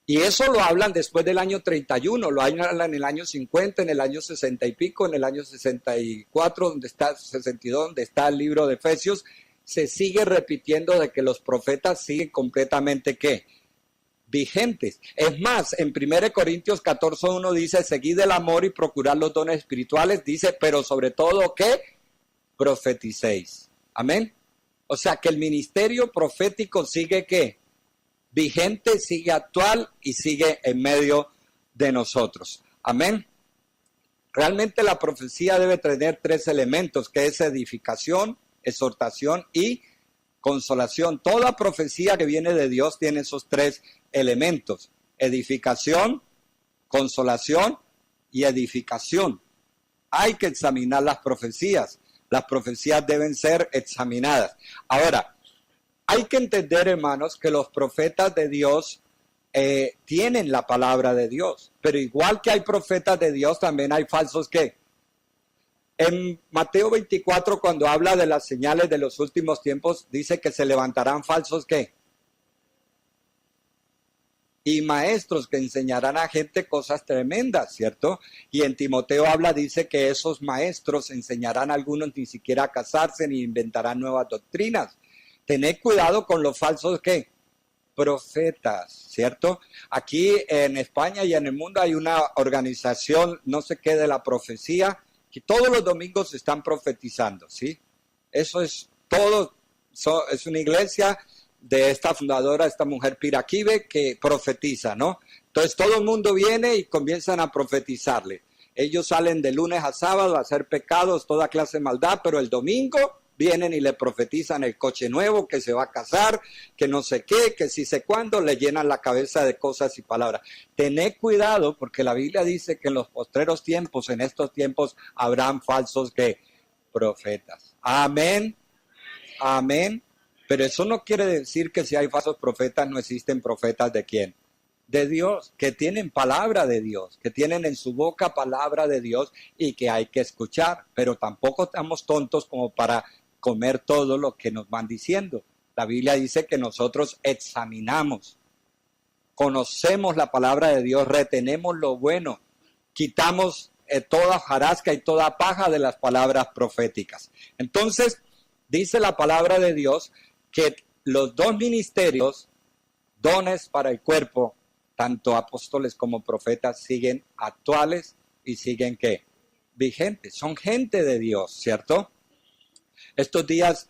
Y eso lo hablan después del año 31, lo hablan en el año 50, en el año 60 y pico, en el año 64, 62, donde está el libro de Efesios. Se sigue repitiendo de que los profetas siguen completamente, ¿qué? Vigentes. Es más, en 1 Corintios 14:1 dice, seguid el amor y procurad los dones espirituales, dice, pero sobre todo, ¿qué? Profeticéis. Amén. O sea que el ministerio profético sigue ¿qué? Vigente, sigue actual y sigue en medio de nosotros. Amén. Realmente la profecía debe tener 3 elementos, que es edificación, exhortación y consolación. Toda profecía que viene de Dios tiene esos 3 elementos: edificación, consolación y edificación. Hay que examinar las profecías. Las profecías deben ser examinadas. Ahora, hay que entender, hermanos, que los profetas de Dios tienen la palabra de Dios. Pero igual que hay profetas de Dios, también hay falsos ¿qué? En Mateo 24, cuando habla de las señales de los últimos tiempos, dice que se levantarán falsos, ¿qué? Y maestros que enseñarán a gente cosas tremendas, ¿cierto? Y en Timoteo habla, dice que esos maestros enseñarán a algunos ni siquiera a casarse ni inventarán nuevas doctrinas. Tened cuidado con los falsos, ¿qué? Profetas, ¿cierto? Aquí en España y en el mundo hay una organización, no sé qué, de la profecía, que todos los domingos están profetizando, ¿sí? Eso es todo, es una iglesia de esta fundadora, esta mujer Piraquive, que profetiza, ¿no? Entonces todo el mundo viene y comienzan a profetizarle. Ellos salen de lunes a sábado a hacer pecados, toda clase de maldad, pero el domingo vienen y le profetizan el coche nuevo, que se va a casar, que no sé qué, que sí sé cuándo, le llenan la cabeza de cosas y palabras. Tened cuidado, porque la Biblia dice que en los postreros tiempos, en estos tiempos, habrán falsos que profetas. Amén, amén. Pero eso no quiere decir que si hay falsos profetas no existen profetas de quién. De Dios, que tienen palabra de Dios, que tienen en su boca palabra de Dios y que hay que escuchar. Pero tampoco estamos tontos como para comer todo lo que nos van diciendo. La Biblia dice que nosotros examinamos, conocemos la palabra de Dios, retenemos lo bueno, quitamos toda hojarasca y toda paja de las palabras proféticas. Entonces, dice la palabra de Dios que los dos ministerios, dones para el cuerpo, tanto apóstoles como profetas, siguen actuales y siguen ¿qué? Vigentes. Son gente de Dios, ¿cierto? Estos días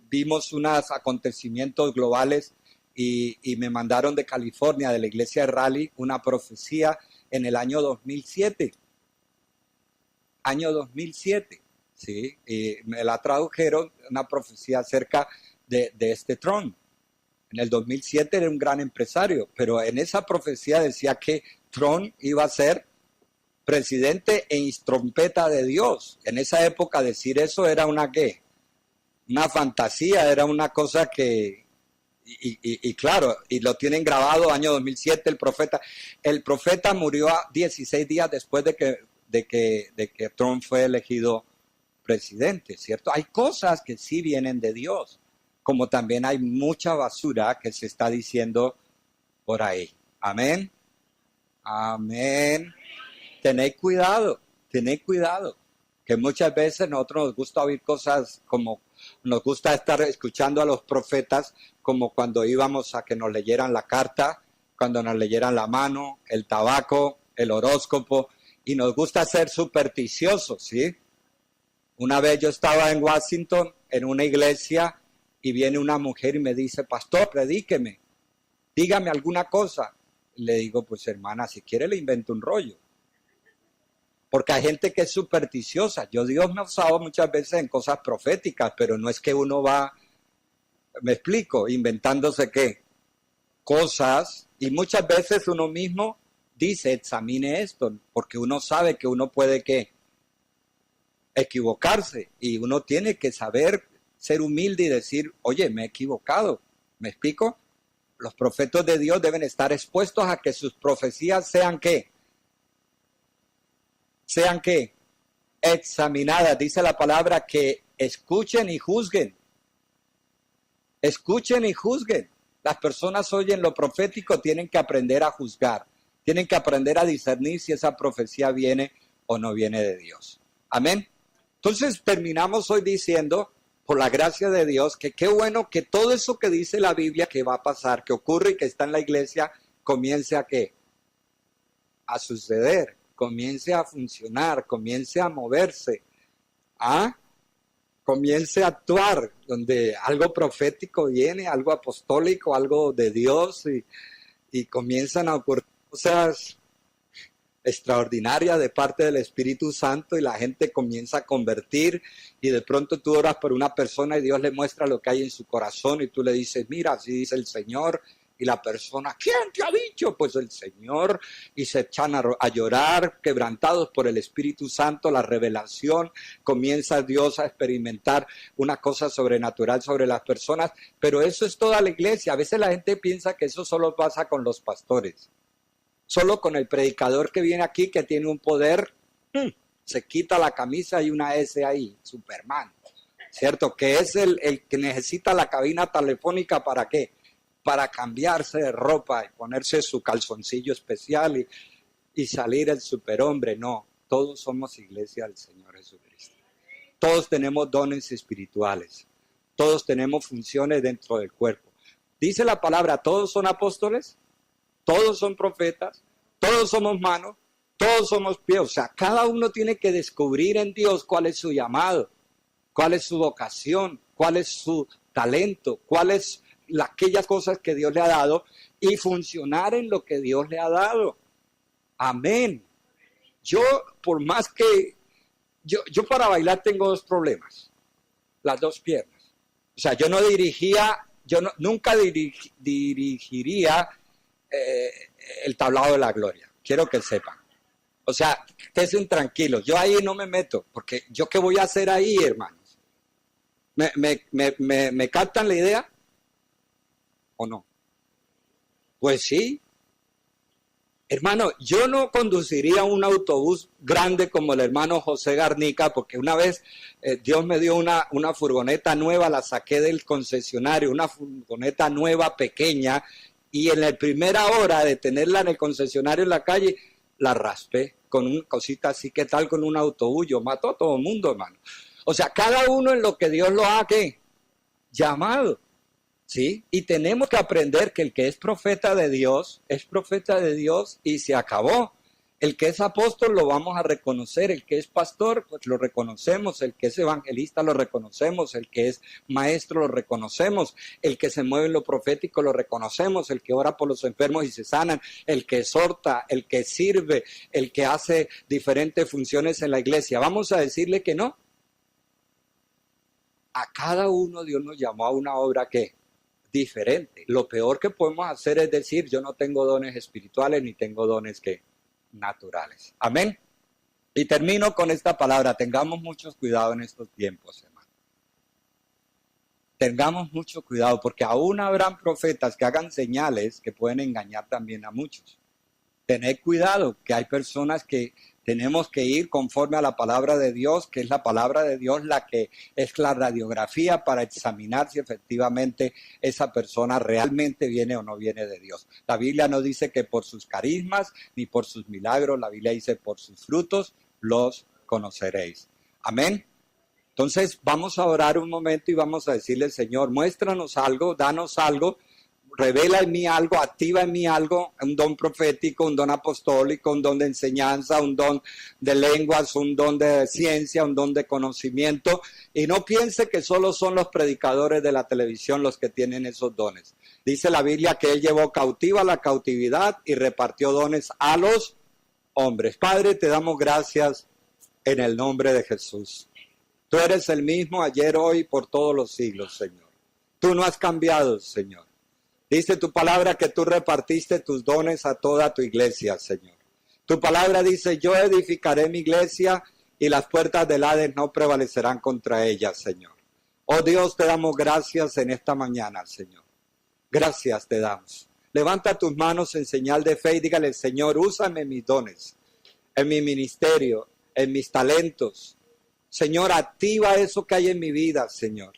vimos unos acontecimientos globales y me mandaron de California, de la iglesia de Raleigh, una profecía en el año 2007. Año 2007. Sí, y me la tradujeron, una profecía acerca de este Trump. En el 2007 era un gran empresario, pero en esa profecía decía que Trump iba a ser presidente e trompeta de Dios. En esa época decir eso era una ¿qué? Una fantasía, era una cosa que, y claro, y lo tienen grabado año 2007 el profeta. El profeta murió a 16 días después de que Trump fue elegido presidente, ¿cierto? Hay cosas que sí vienen de Dios, como también hay mucha basura que se está diciendo por ahí. Amén. Amén. Tened cuidado, que muchas veces nosotros nos gusta oír cosas como, nos gusta estar escuchando a los profetas, como cuando íbamos a que nos leyeran la carta, cuando nos leyeran la mano, el tabaco, el horóscopo, y nos gusta ser supersticiosos, ¿sí? Una vez yo estaba en Washington, en una iglesia, y viene una mujer y me dice, pastor, predíqueme, dígame alguna cosa. Le digo, pues hermana, si quiere le invento un rollo. Porque hay gente que es supersticiosa. Dios me ha usado muchas veces en cosas proféticas, pero no es que uno va, me explico, inventándose qué, cosas, y muchas veces uno mismo dice, examine esto, porque uno sabe que uno puede qué, equivocarse, y uno tiene que saber ser humilde y decir, oye, me he equivocado. ¿Me explico? Los profetas de Dios deben estar expuestos a que sus profecías sean ¿qué? Sean ¿qué? Examinadas. Dice la palabra que escuchen y juzguen. Escuchen y juzguen. Las personas oyen lo profético, tienen que aprender a juzgar. Tienen que aprender a discernir si esa profecía viene o no viene de Dios. Amén. Entonces terminamos hoy diciendo, por la gracia de Dios, que qué bueno que todo eso que dice la Biblia que va a pasar, que ocurre y que está en la iglesia, comience a ¿qué? A suceder, comience a funcionar, comience a moverse, comience a actuar, donde algo profético viene, algo apostólico, algo de Dios, y comienzan a ocurrir cosas extraordinaria de parte del Espíritu Santo y la gente comienza a convertir y de pronto tú oras por una persona y Dios le muestra lo que hay en su corazón y tú le dices, mira, así dice el Señor, y la persona, ¿quién te ha dicho? Pues el Señor, y se echan a llorar, quebrantados por el Espíritu Santo, la revelación, comienza Dios a experimentar una cosa sobrenatural sobre las personas, pero eso es toda la iglesia. A veces la gente piensa que eso solo pasa con los pastores, solo con el predicador que viene aquí, que tiene un poder Se quita la camisa y una S ahí, Superman, ¿cierto? Que es el que necesita la cabina telefónica, ¿para qué? Para cambiarse de ropa y ponerse su calzoncillo especial y salir el superhombre. No, todos somos iglesia del Señor Jesucristo. Todos tenemos dones espirituales. Todos tenemos funciones dentro del cuerpo. Dice la palabra, todos son apóstoles, todos son profetas, todos somos manos, todos somos pies. O sea, cada uno tiene que descubrir en Dios cuál es su llamado, cuál es su vocación, cuál es su talento, cuáles aquellas cosas que Dios le ha dado y funcionar en lo que Dios le ha dado. Amén. Yo, por más que, yo para bailar tengo dos problemas, las dos piernas. O sea, yo no dirigiría, nunca dirigiría el tablado de la gloria. Quiero que sepan. O sea, estén tranquilos. Yo ahí no me meto, porque ¿yo qué voy a hacer ahí, hermanos? ¿Me captan la idea? ¿O no? Pues sí. Hermano, yo no conduciría un autobús grande como el hermano José Garnica, porque una vez Dios me dio una furgoneta nueva, la saqué del concesionario, una furgoneta nueva, pequeña, y en la primera hora de tenerla en el concesionario en la calle, la raspé con una cosita así. ¿Qué tal con un autobús? Yo mato a todo el mundo, hermano. O sea, cada uno en lo que Dios lo ha llamado. ¿Sí? Y tenemos que aprender que el que es profeta de Dios y se acabó. El que es apóstol lo vamos a reconocer, el que es pastor pues lo reconocemos, el que es evangelista lo reconocemos, el que es maestro lo reconocemos, el que se mueve en lo profético lo reconocemos, el que ora por los enfermos y se sanan, el que exhorta, el que sirve, el que hace diferentes funciones en la iglesia. Vamos a decirle que no. A cada uno Dios nos llamó a una obra que diferente. Lo peor que podemos hacer es decir, yo no tengo dones espirituales ni tengo dones naturales. Amén. Y termino con esta palabra. Tengamos mucho cuidado en estos tiempos, hermano. Tengamos mucho cuidado, porque aún habrán profetas que hagan señales que pueden engañar también a muchos. Tened cuidado, que hay personas que tenemos que ir conforme a la palabra de Dios, que es la palabra de Dios la que es la radiografía para examinar si efectivamente esa persona realmente viene o no viene de Dios. La Biblia no dice que por sus carismas ni por sus milagros, la Biblia dice por sus frutos los conoceréis. Amén. Entonces vamos a orar un momento y vamos a decirle, Señor, muéstranos algo, danos algo, revela en mí algo, activa en mí algo, un don profético, un don apostólico, un don de enseñanza, un don de lenguas, un don de ciencia, un don de conocimiento. Y no piense que solo son los predicadores de la televisión los que tienen esos dones. Dice la Biblia que Él llevó cautiva la cautividad y repartió dones a los hombres. Padre, te damos gracias en el nombre de Jesús. Tú eres el mismo ayer, hoy, por todos los siglos, Señor. Tú no has cambiado, Señor. Dice tu palabra que tú repartiste tus dones a toda tu iglesia, Señor. Tu palabra dice, yo edificaré mi iglesia y las puertas del Hades no prevalecerán contra ella, Señor. Oh Dios, te damos gracias en esta mañana, Señor. Gracias te damos. Levanta tus manos en señal de fe y dígale, Señor, úsame mis dones, en mi ministerio, en mis talentos. Señor, activa eso que hay en mi vida, Señor.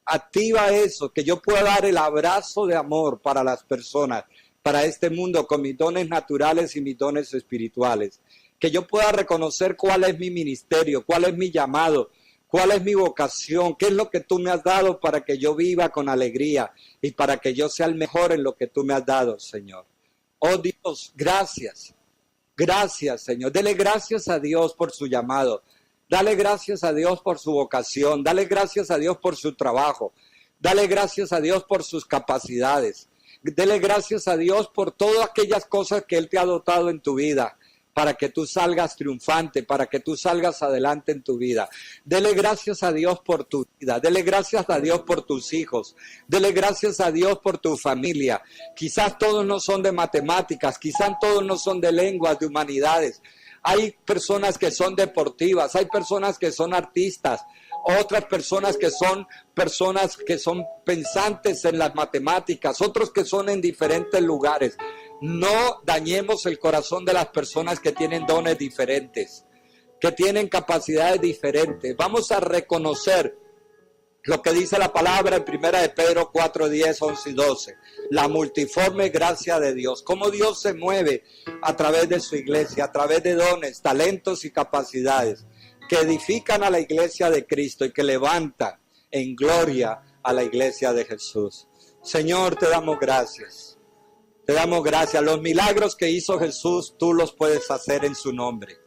Activa eso, que yo pueda dar el abrazo de amor para las personas, para este mundo, con mis dones naturales y mis dones espirituales. Que yo pueda reconocer cuál es mi ministerio, cuál es mi llamado, cuál es mi vocación, qué es lo que tú me has dado para que yo viva con alegría y para que yo sea el mejor en lo que tú me has dado, Señor. Oh Dios, gracias. Gracias, Señor. Dele gracias a Dios por su llamado. Dale gracias a Dios por su vocación, dale gracias a Dios por su trabajo, dale gracias a Dios por sus capacidades, dale gracias a Dios por todas aquellas cosas que Él te ha dotado en tu vida, para que tú salgas triunfante, para que tú salgas adelante en tu vida. Dele gracias a Dios por tu vida, dele gracias a Dios por tus hijos, dele gracias a Dios por tu familia. Quizás todos no son de matemáticas, quizás todos no son de lenguas, de humanidades. Hay personas que son deportivas, hay personas que son artistas, otras personas que son pensantes en las matemáticas, otros que son en diferentes lugares. No dañemos el corazón de las personas que tienen dones diferentes. que tienen capacidades diferentes. Vamos a reconocer lo que dice la palabra en 1 de Pedro 4, 10, 11 y 12. La multiforme gracia de Dios. Cómo Dios se mueve a través de su iglesia, a través de dones, talentos y capacidades que edifican a la iglesia de Cristo y que levantan en gloria a la iglesia de Jesús. Señor, te damos gracias. Te damos gracias. Los milagros que hizo Jesús, tú los puedes hacer en su nombre.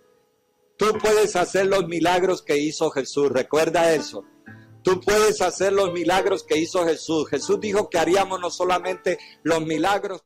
Tú puedes hacer los milagros que hizo Jesús. Recuerda eso. Tú puedes hacer los milagros que hizo Jesús. Jesús dijo que haríamos no solamente los milagros